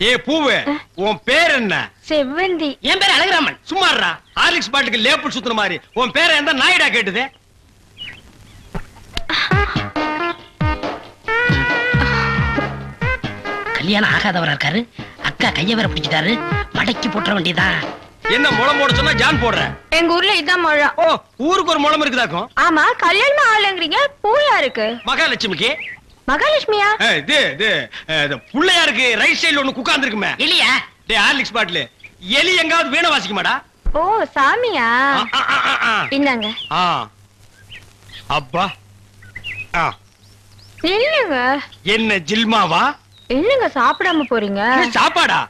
ஏ பூவு, உன் பேர் என்ன? செவ்வந்தி. என் பேர் அழகுராமன். சும்மாறா, ஹார்லிக்ஸ் பாட்டுக்கு லேபிள் சுத்துற மாதிரி. உன் பேரை எந்த நாயிடா கேட்டுது? கல்யாணம் ஆகாதவரா இருக்காரு. அக்கா கைய வேற பிடிச்சிட்டாரு. மடக்கி போட்டுற வேண்டியதா. என்ன முளம் போட சொன்னா ஜான் போடுற? எங்க ஊர்ல இதான் முழம். ஓ, ஊருக்கு ஒரு முளம் இருக்குதாக்கும். ஆமா, கல்யாணம் ஆளுங்கிறீங்க. பூயா இருக்கு. மகாலட்சுமிக்கு. மகாலட்சுமியா? புள்ளையாருக்கு ரைட் சைடுல ஒண்ணு உட்கார்ந்து இருக்குமே. இல்லையா? டேய் ஹார்லிக்ஸ் பாட்டில் எலி எங்காவது வீணை வாசிக்குமாடா? ஓ, சாமியா? இந்தாங்க. அப்பா. இல்லங்க. என்ன ஜில்மாவா? இல்லங்க, சாப்பிடாம போறீங்க. சாப்பாடா?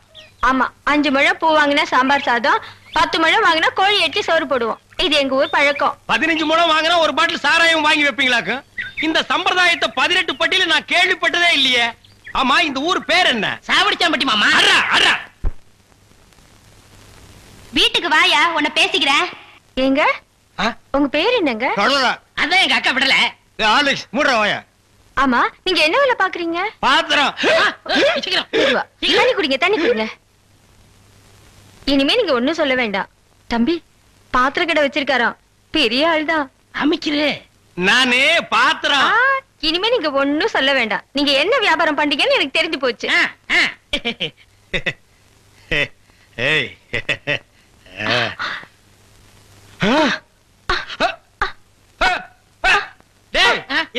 ஆமா, 5 முழம் பூ வாங்கினா சாம்பார் சாதம், 10 முழம் வாங்கினா கோழி எட்டி சோறு போடுவோம். இது எங்க ஊர் பழக்கம். 15 முழம் வாங்கினா ஒரு பாட்டில் சாராயம் வாங்கி வைப்பீங்களாக்கு? இந்த சம்பிரதாயத்தை 18 பட்டியல நான் கேள்விப்பட்டதே இல்லையே. ஆமா, இந்த ஊர் பேர் என்ன? சாவடிச்சாம்பட்டி மாமா. வீட்டுக்கு வாயா, உன்னை பேசிக்கிறேன். ஏங்க, உங்க பேர் என்னங்க? அதான் எங்க அக்கா விடல. ஆலெக்ஸ் மூடுற வாயா. ஆமா, நீங்க என்ன வேலை பாக்குறீங்க? பாத்திரம். தண்ணி குடிங்க, தண்ணி குடிங்க. இனிமே நீங்க ஒண்ணும் சொல்ல வேண்டாம். தம்பி, பாத்திர கடை வச்சிருக்காராம். பெரிய ஆள்தான். அமைச்சிரு. நானே பாத்திரம். இனிமே நீங்க ஒண்ணும் சொல்ல வேண்டாம். நீங்க என்ன வியாபாரம் பண்றீங்கன்னு எனக்கு தெரிஞ்சு போச்சு.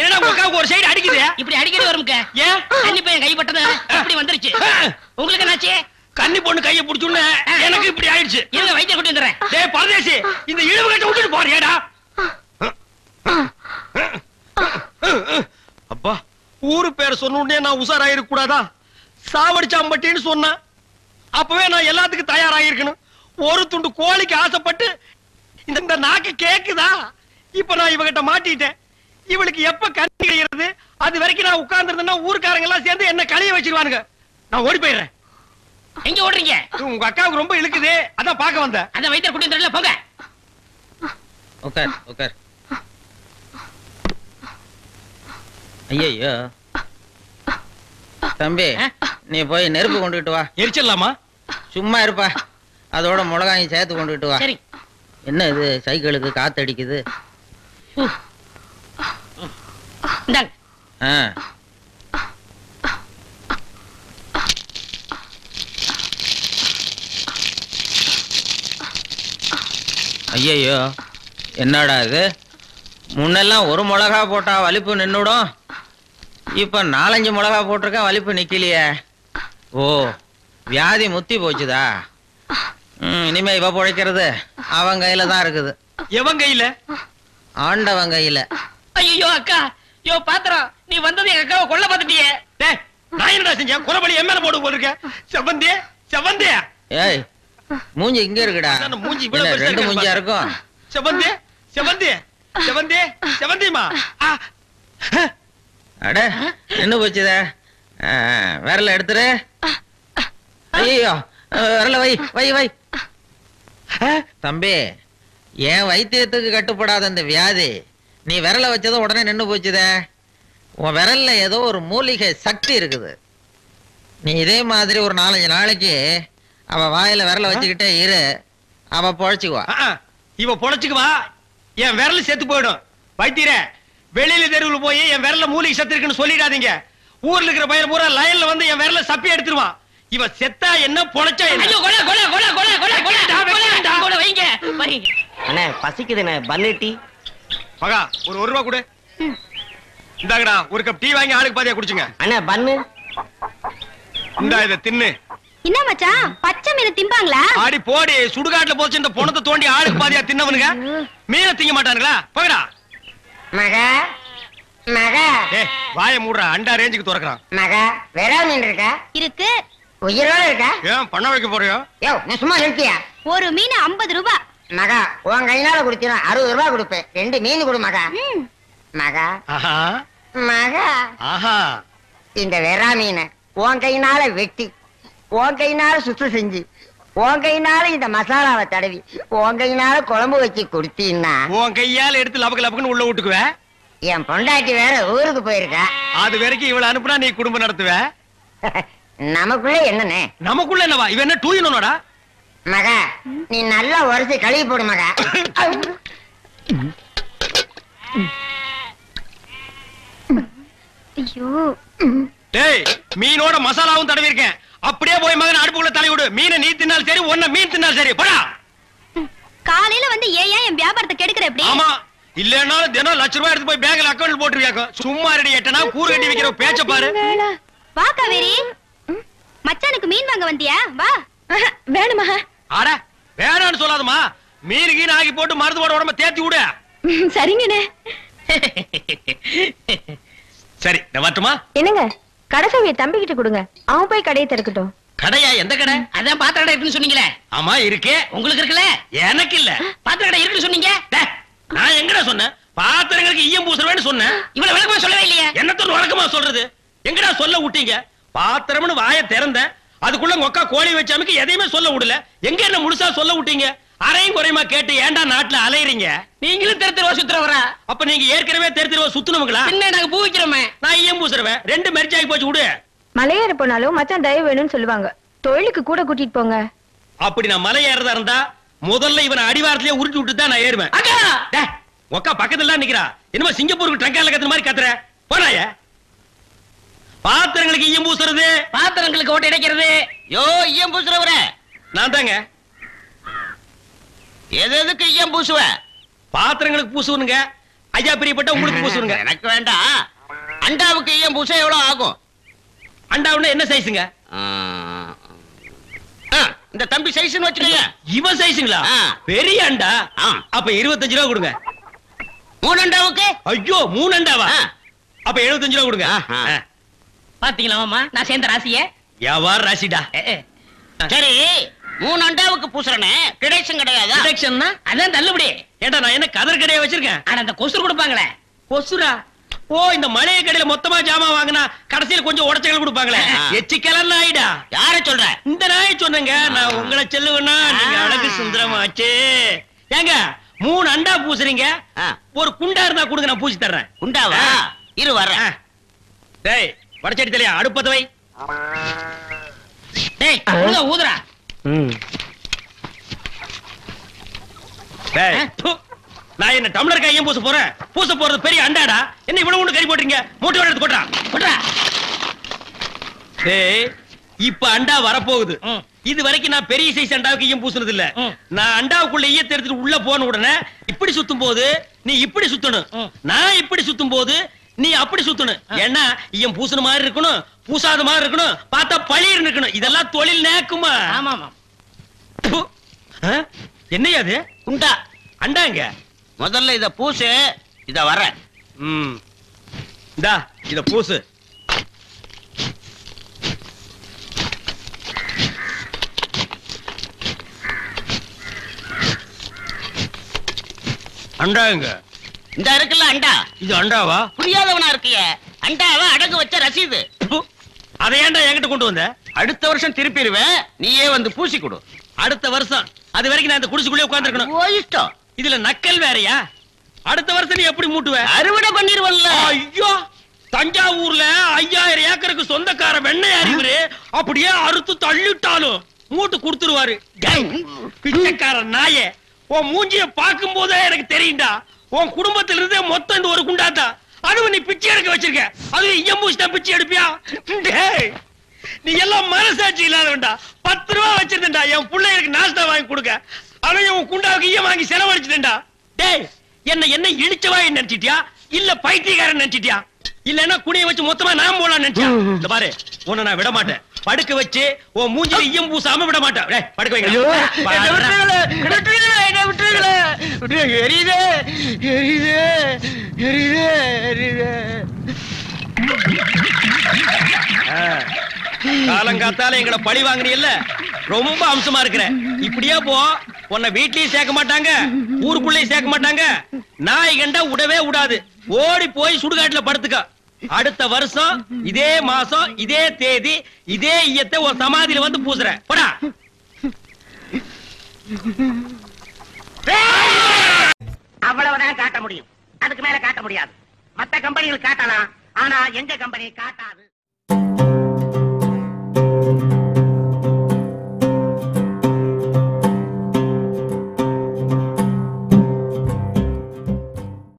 என்னடா உங்க ஒரு சைடு அடிக்குது? இப்படி அடிக்கடி வரும்க்க. ஏன்? கன்னி பையன் கை பட்டது இப்படி வந்துருச்சு. உங்களுக்கு என்னாச்சு? கன்னி பொண்ணு கையை பிடிச்சுன்னு எனக்கு இப்படி ஆயிடுச்சு. இருங்க, வைத்தியம் கொண்டு வந்துறேன். டேய் பரதேசி, இந்த இழுவு கட்ட விட்டுட்டு போறியேடா. அப்பா, ஊரு பேர் சொன்ன உடனே நான் உசாராயிருக்க கூடாதா? சாவடிச்சாம்பட்டின்னு சொன்ன அப்பவே நான் எல்லாத்துக்கும் தயாராகிருக்கணும். ஒரு துண்டு கோழிக்கு ஆசைப்பட்டு இந்த நாக்கு கேக்குதா? இப்ப நான் இவகிட்ட மாட்டிட்டேன். இவளுக்கு எப்ப கண்ணி கிடைக்கிறது? அது வரைக்கும் நான் உட்கார்ந்து இருந்தேன்னா ஊர்க்காரங்க எல்லாம் சேர்ந்து என்ன கழிய வச்சிருவானுங்க. நான் ஓடி போயிடுறேன். எங்க ஓடுறீங்க? உங்க அக்காவுக்கு ரொம்ப இழுக்குது, அதான் பாக்க வந்தேன். அதான் வைத்தியம் கொண்டு வந்துறல, போங்க. உட்கார் உட்கார். ஐயோ தம்பி, நீ போய் நெருப்பு கொண்டுகிட்டு வா. எரிச்சிடலாமா? சும்மா இருப்பா. அதோட மிளகாயும் சேர்த்து கொண்டுகிட்டு வா. சரி. என்ன இது, சைக்கிளுக்கு காத்து அடிக்குது? இந்தாங்க. ஐயோ, என்னடா இது? முன்னெல்லாம் ஒரு மிளகா போட்டா வலிப்பு நின்னுடும். இப்ப 4-5 மிளகா போட்டிருக்கா, வலிப்பு நிக்கலையே. ஓ, வியாதி முத்தி போச்சுதா? இனிமே இவ பொழைக்கிறது அவன் கையில தான் இருக்குது. எவன் கையில? ஆண்டவன் கையில. ஐயோ அக்கா, யோ பாத்திரம், நீ வந்தது எங்க அக்காவை கொல்ல பார்த்துட்டியே. டேய், நான் என்னடா செஞ்சேன்? குறபடி என் மேல போட்டு போயிருக்க. செவந்தே செவந்தே. ஏய், மூஞ்சி இங்க இருக்குடா. மூஞ்சி ரெண்டு மூஞ்சியா இருக்கும். செவந்தே செவந்தே செவந்தே செவந்தேமா. அட, என்ன போச்சுதே? விரல எடுத்துரு. ஐயோ, விரல வை வை வை. தம்பி, என் வைத்தியத்துக்கு கட்டுப்படாத இந்த வியாதி நீ விரல வச்சதும் உடனே நின்னு போச்சுதே. உன் விரல்ல ஏதோ ஒரு மூலிகை சக்தி இருக்குது. நீ இதே மாதிரி ஒரு 4-5 நாளைக்கு அவ வாயில விரல வச்சுக்கிட்டே இரு, அவ பொழைச்சுக்குவா. இவ பொழைச்சுக்குவா, என் விரல் செத்து போயிடும். வைத்தியரே, வெளியில தெருவில் போய் என் விரல்ல மூலிகை சத்து இருக்குன்னு சொல்லிடாதீங்க. ஊர்ல இருக்கிற பையன் பூரா லைன்ல வந்து என் விரல்ல சப்பி எடுத்துருவான். இவ செத்தா என்ன, பொழைச்சா என்ன? ஐயோ, கொலை கொலை கொலை கொலை கொலை கொலை கொலை வைங்க வைங்க. அண்ணே, பசிக்குதுண்ணே, பன்னு டீ. மகா, ஒரு 1 ரூபா கொடு. இந்தாங்கடா, ஒரு கப் டீ வாங்கி ஆளுக்கு பாதியா குடிச்சுங்க. அண்ணே, பன்னு. இந்தா, இத தின்னு. என்ன மச்சான், பச்சை மீன் திம்பாங்களா? ஆடி போடி, சுடுகாட்டுல போச்சு இந்த பொணத்தை தோண்டி ஆளுக்கு பாதியா தின்னவனுங்க மீனை திங்க மாட்டானுங்களா? போகடா. மகா மகா. ஏய், வாயை மூடுறா, அண்டா ரேஞ்சுக்கு துறக்குறான். மகா, விரல் மீன் இருக்கா? இருக்கு. உயிரோட இருக்கா? ஏன் பண்ண வைக்க போறியோ? யோ, நீ சும்மா இருக்கியா? ஒரு மீன் 50 ரூபாய். மகா, உன் கையினால குடுத்தீனா 60 ரூபாய் கொடுப்பேன். 2 மீன் கொடு மகா. மகா ஆஹா மகா, ஆஹா. இந்த வெறா மீனை உன் கையினால வெட்டி, உன் கையினால சுத்தம் செஞ்சு, உன் கையினால இந்த மசாலாவை தடவி, உன் கையினால குழம்பு வச்சு கொடுத்தீன்னா உன் கையால எடுத்து லபக்கு லபக்குன்னு உள்ள விட்டுக்குவ. என் பொண்டாட்டி வேற ஊருக்கு போயிருக்கா. அது வரைக்கும் இவளை அனுப்புனா நீ குடும்பம் நடத்துவ. நமக்குள்ள என்னண்ணே? நமக்குள்ள என்னவா? இவன் என்ன டூ இனோடா? மகா நீ நல்லா உரசி கழுவி போடு மகா. ஐயோ டேய், மீனோட மசாலாவும் தடவி இருக்கேன். அப்படியே போய் மகன் அடுப்புக்குள்ள தலை விடு. மீனை நீ தின்னாலும் சரி, ஒன்ன மீன் தின்னாலும் சரி. போடா. காலையில வந்து ஏன் என் வியாபாரத்தை கெடுக்கிற எப்படி? ஆமா, இல்லன்னாலும் தினம் ₹1,00,000 எடுத்து போய் பேங்க்ல அக்கவுண்ட் போட்டுருவியாக்கும். சும்மா ரெடி எட்டனா கூறு கட்டி வைக்கிற பேச்ச பாரு. வா காவேரி, மச்சானுக்கு மீன் வாங்க வந்தியா? வா. வேணுமா? அட வேணான்னு சொல்லாதமா. மீன் கீன் ஆகி போட்டு மருந்து போட உடம்ப தேத்தி விடு. சரிங்கண்ணே. சரி, நான் வரட்டுமா? என்னங்க, கடைசவிய தம்பிக்கிட்ட கொடுங்க, அவன் போய் கடையை திறக்கட்டும். கடையா? எந்த கடை? அதான் பாத்திர கடை இருக்குன்னு சொன்னீங்களே. ஆமா இருக்கே. உங்களுக்கு இருக்குல்ல? எனக்கு இல்ல. பாத்திர கடை இருக்குன்னு சொன்னீங்க. டேய், நான் எங்கடா சொன்னேன்? பாத்திரங்களுக்கு ஈயம் பூசுறவேன்னு சொன்னேன். இவ்வளவு விளக்கமா சொல்லவே இல்லையே. என்னத்தோட வழக்கமா சொல்றது? எங்கடா சொல்ல விட்டீங்க? பாத்திரம்னு வாயை திறந்தேன், அதுக்குள்ள உங்க அக்கா கோழி வச்சாமிக்கு எதையுமே சொல்ல விடல. எங்க என்ன முழுசா சொல்ல விட்டீங்க? அரையும் குறையுமா கேட்டு ஏன்டா நாட்டுல அலையறீங்க? நீங்களும் தெரு தெருவா சுத்துறவரா? அப்ப நீங்க ஏற்கனவே தெரு சுத்துனவங்களா? என்ன நாங்க பூ வைக்கிறோமே. நான் ஈயம் பூசுறவன். 2 மெர்ஜ் ஆகி போச்சு. விடு. மலையேற போனாலும் மச்சான் தயவு வேணும்னு சொல்லுவாங்க. தொழிலுக்கு கூட கூட்டிட்டு போங்க. அப்படி நான் மலை ஏறதா இருந்தா முதல்ல இவனை அடிவாரத்திலே உருட்டி விட்டு தான் நான் ஏறுவேன். அக்கா, டேய், உக்கா பக்கத்துல தான் நிக்கிறா. என்னமா சிங்கப்பூருக்கு ட்ரங்கால கத்துற மாதிரி கத்துற? போனாய. பாத்திரங்களுக்கு ஈயம் பூசுறது. பாத்திரங்களுக்கு ஓட்டு இடைக்கிறது. யோ ஈயம் பூசுறவர, நான் தாங்க. எதுக்கு ஈயம் பூசுவ? பாத்திரங்களுக்கு பூசுவனுங்க. ஐயா பிரியப்பட்ட உங்களுக்கு பூசுவனுங்க. எனக்கு வேண்டாம். அண்டாவுக்கு ஈயம் பூச எவ்வளவு ஆகும்? அண்டாவுன்னா என்ன சைஸுங்க? இந்த தம்பி சைஸ்னு வச்சுக்கோங்க. இவன் சைஸுங்களா? ஆ. பெரிய அண்டா. ஆ. அப்ப ₹25 கொடுங்க. 3 அண்டாவுக்கு? ஐயோ, 3 அண்டாவா? ஆ. அப்ப ₹75 கொடுங்க. ஆஹா. பாத்தீங்களா மாமா, நான் சேர்ந்த ராசிய. வியாபார ராசிடா. சரி, 3 அண்டாவுக்கு பூசுறனே கிடைச்சும் கிடையாதா? டிடெக்ஷன்னா? அதான் தள்ளுபடி. ஏண்டா நான் என்ன கதர் கடையா வச்சிருக்கேன்? ஆனா அந்த கொசுறு கொடுப்பாங்களே. கொசுரா? ஓ, இந்த மளிகை கடையில மொத்தமா ஜாமான் வாங்கினா கடைசியில கொஞ்சம் உடச்சல் கொடுப்பாங்களே. ஆ. எச்சிக்கலர் நாயிடா. யார சொல்ற? இந்த நாயை சொன்னங்க. நான் உங்களை செல்லுவேன்னா நீங்க அழகு சுந்தரமாச்சே. ஏங்க 3 அண்டா பூசுறீங்க, ஆ. ஒரு குண்டா இருந்தா கொடுங்க, நான் பூசி தர்றேன். குண்டாவா? இரு வர்றேன். டேய், வடச்சடி தலையா, அடுப்பத வை. டேய், ஊதுறா. டேய், ப்பு. நான் என்ன டம்ளர் கையும் பூச போறேன்? பூச போறது பெரிய அண்டாடா. என்ன இவ்வளவு ஒண்ணு கறி போட்டீங்க? மூட்டை எடுத்து கொட்டா. கொட்றா. டேய், இப்ப அண்டா வரப்போகுது. ம். இது வரைக்கும் நான் பெரிய சைஸ் அண்டாவுக்கு ஈயம் பூசுனது இல்ல. ம். நான் அண்டாவுக்குள்ள ஈயத்தை எடுத்துட்டு உள்ள போன உடனே இப்படி சுத்தும் போது நீ இப்படி சுத்தணும். ம். நான் இப்படி சுத்தும் போது நீ அப்படி சுத்தணும். ஏன்னா ஈயம் பூசுன மாதிரி இருக்கணும், பூசாத மாதிரி இருக்கணும், பார்த்தா பளிர் இருக்கணும். இதெல்லாம் தொழில் நேக்குமா? ஆமா ஆமா. ப்பு. ஆ? என்னையா அது? குண்டா. அண்டாங்க. முதல்ல இத பூசு. இத வர்றேன். இந்தா இத பூசு. அண்டாங்க. இந்த இருக்குல்ல அண்டா. இது அண்டாவா? புரியாதவனா இருக்கிய. அண்டாவ அடகு வச்ச ரசீது. ப்பு. அதை ஏன்டா என்கிட்ட கொண்டு வந்த? அடுத்த வருஷம் திருப்பிடுவேன். நீயே வந்து பூசி கொடு. அடுத்த வருஷம். அது வரைக்கும் நான் இந்த குடிசுக்குள்ளே உட்கார்ந்திருக்கணும். ஓ இஷ்டம். இதுல நக்கல் வேறயா? அடுத்த வருஷம் நீ எப்படி மூட்டுவ? அறுவடை பண்ணிருவல்ல. ஐயோ, தஞ்சாவூர்ல 5000 ஏக்கருக்கு சொந்தக்கார வெண்ணெய் அறிவுரு அப்படியே அறுத்து தள்ளிட்டாலும் மூட்டு கொடுத்துருவாரு. பிச்சைக்கார நாயே, உன் மூஞ்சிய பார்க்கும் போதே எனக்கு தெரியும்டா, உன் குடும்பத்துல இருந்தே மொத்தம் இந்த ஒரு குண்டாத்தா. அதுவும் நீ பிச்சை எடுக்க வச்சிருக்க. அது எம்பூசி தான் பிச்சை எடுப்பியா? டேய், நீ எல்லாம் மனசாட்சி இல்லாதவன்டா. 10 ரூபா வச்சிருந்தா என் பிள்ளைகளுக்கு நாஸ்தா வாங்கி கொடுக்க. அவன் உன் குண்டாவுக்கு ஈயம் வாங்கி செலவழிச்சுட்டா. டேய், என்ன இழிச்சவா நினைச்சிட்டியா? இல்ல பைத்தியக்காரன் நினைச்சிட்டியா? இல்லன்னா குனிய வச்சு மொத்தமா நான் போலாம் நினைச்சியா? இந்த பாரு, உன்னை நான் விட மாட்டேன். படுக்க வச்சு உன் மூஞ்சில ஈயம் பூசாம விட மாட்டேன். டேய், படுக்க வைங்க. காலங்காத்தால எங்களை பழி வாங்குறீல்ல, ரொம்ப அம்சமா இருக்கிற. இப்படியே போ, உன்னை வீட்லயும் சேர்க்க மாட்டாங்க, ஊருக்குள்ளயும் சேர்க்க மாட்டாங்க. நாய் கண்டா விடவே விடாது. ஓடி போய் சுடுகாட்டுல படுத்துக்க. அடுத்த வருஷம் இதே மாசம் இதே தேதி இதே ஈயத்தை ஒரு சமாதியில வந்து பூசுறேன். போடா. அவ்வளவுதான் காட்ட முடியும். அதுக்கு மேல காட்ட முடியாது. மத்த கம்பெனிகள் காட்டலாம், ஆனா எங்க கம்பெனி காட்டாது.